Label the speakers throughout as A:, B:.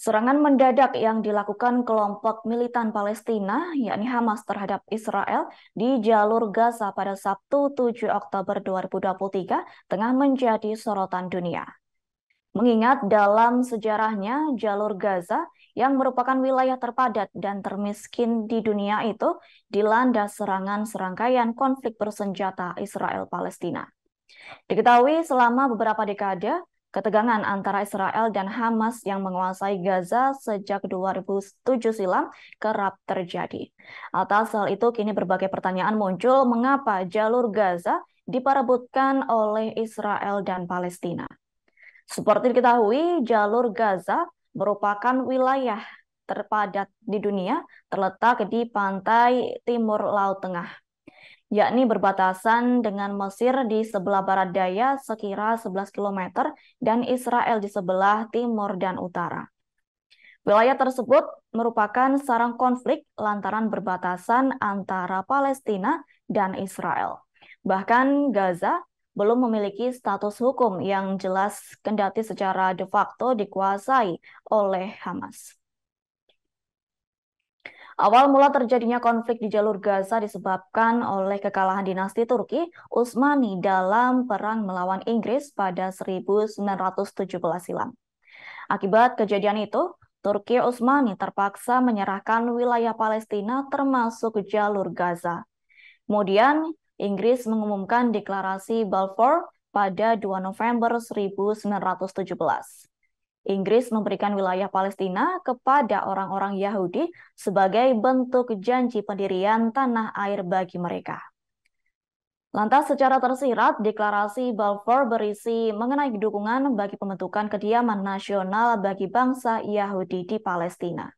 A: Serangan mendadak yang dilakukan kelompok militan Palestina, yakni Hamas terhadap Israel di jalur Gaza pada Sabtu 7 Oktober 2023 tengah menjadi sorotan dunia. Mengingat dalam sejarahnya, jalur Gaza yang merupakan wilayah terpadat dan termiskin di dunia itu dilanda serangan serangkaian konflik bersenjata Israel-Palestina. Diketahui selama beberapa dekade, ketegangan antara Israel dan Hamas yang menguasai Gaza sejak 2007 silam kerap terjadi. Atas hal itu, kini berbagai pertanyaan muncul mengapa jalur Gaza diperebutkan oleh Israel dan Palestina. Seperti diketahui, jalur Gaza merupakan wilayah terpadat di dunia, terletak di pantai timur Laut Tengah, yakni berbatasan dengan Mesir di sebelah barat daya sekira 11 km dan Israel di sebelah timur dan utara. Wilayah tersebut merupakan sarang konflik lantaran berbatasan antara Palestina dan Israel. Bahkan Gaza belum memiliki status hukum yang jelas kendati secara de facto dikuasai oleh Hamas. Awal mula terjadinya konflik di jalur Gaza disebabkan oleh kekalahan dinasti Turki Utsmani dalam perang melawan Inggris pada 1917 silam. Akibat kejadian itu, Turki Utsmani terpaksa menyerahkan wilayah Palestina termasuk jalur Gaza. Kemudian, Inggris mengumumkan deklarasi Balfour pada 2 November 1917. Inggris memberikan wilayah Palestina kepada orang-orang Yahudi sebagai bentuk janji pendirian tanah air bagi mereka. Lantas secara tersirat, deklarasi Balfour berisi mengenai dukungan bagi pembentukan kediaman nasional bagi bangsa Yahudi di Palestina.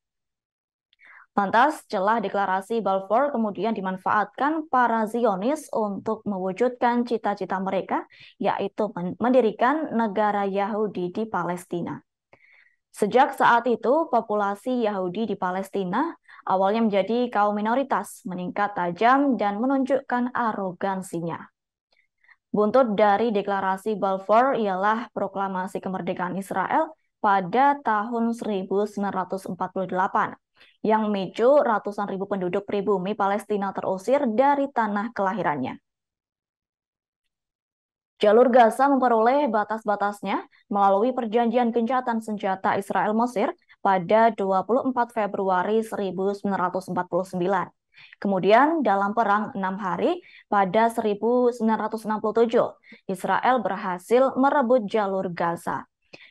A: Lantas, celah deklarasi Balfour kemudian dimanfaatkan para Zionis untuk mewujudkan cita-cita mereka, yaitu mendirikan negara Yahudi di Palestina. Sejak saat itu, populasi Yahudi di Palestina awalnya menjadi kaum minoritas, meningkat tajam dan menunjukkan arogansinya. Buntut dari deklarasi Balfour ialah proklamasi kemerdekaan Israel pada tahun 1948 yang memicu ratusan ribu penduduk pribumi Palestina terusir dari tanah kelahirannya. Jalur Gaza memperoleh batas-batasnya melalui perjanjian gencatan senjata Israel-Mesir pada 24 Februari 1949. Kemudian dalam perang 6 hari pada 1967, Israel berhasil merebut jalur Gaza,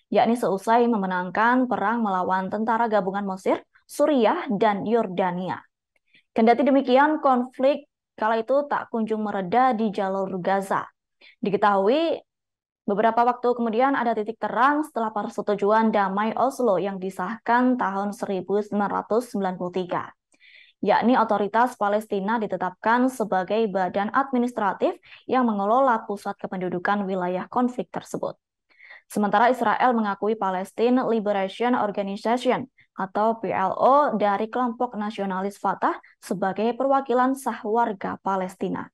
A: yakni seusai memenangkan perang melawan tentara gabungan Mesir, Suriah, dan Yordania. Kendati demikian, konflik kala itu tak kunjung mereda di jalur Gaza. Diketahui beberapa waktu kemudian ada titik terang setelah persetujuan damai Oslo yang disahkan tahun 1993. Yakni otoritas Palestina ditetapkan sebagai badan administratif yang mengelola pusat kependudukan wilayah konflik tersebut. Sementara Israel mengakui Palestine Liberation Organization atau PLO dari kelompok nasionalis Fatah sebagai perwakilan sah warga Palestina.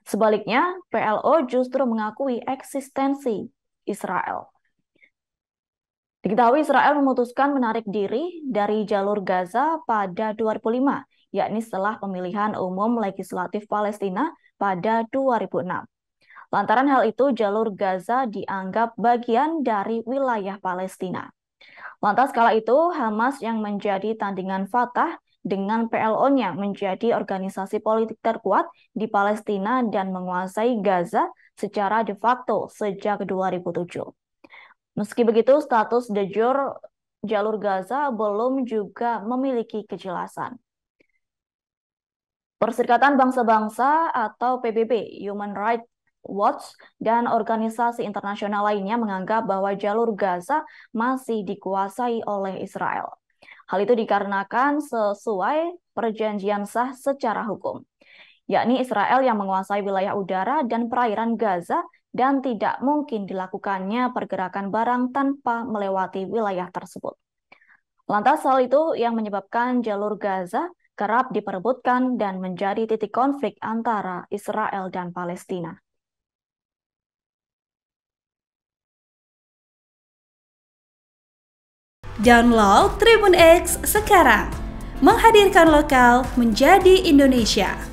A: Sebaliknya, PLO justru mengakui eksistensi Israel. Diketahui Israel memutuskan menarik diri dari jalur Gaza pada 2005, yakni setelah pemilihan umum legislatif Palestina pada 2006. Lantaran hal itu, jalur Gaza dianggap bagian dari wilayah Palestina. Lantas kala itu, Hamas yang menjadi tandingan Fatah dengan PLO-nya menjadi organisasi politik terkuat di Palestina dan menguasai Gaza secara de facto sejak 2007. Meski begitu, status de jure jalur Gaza belum juga memiliki kejelasan. Perserikatan Bangsa-Bangsa atau PBB, Human Rights Watch, dan organisasi internasional lainnya menganggap bahwa jalur Gaza masih dikuasai oleh Israel. Hal itu dikarenakan sesuai perjanjian sah secara hukum, yakni Israel yang menguasai wilayah udara dan perairan Gaza dan tidak mungkin dilakukannya pergerakan barang tanpa melewati wilayah tersebut. Lantas hal itu yang menyebabkan jalur Gaza kerap diperebutkan dan menjadi titik konflik antara Israel dan Palestina.
B: Download Tribun X sekarang. Menghadirkan lokal menjadi Indonesia.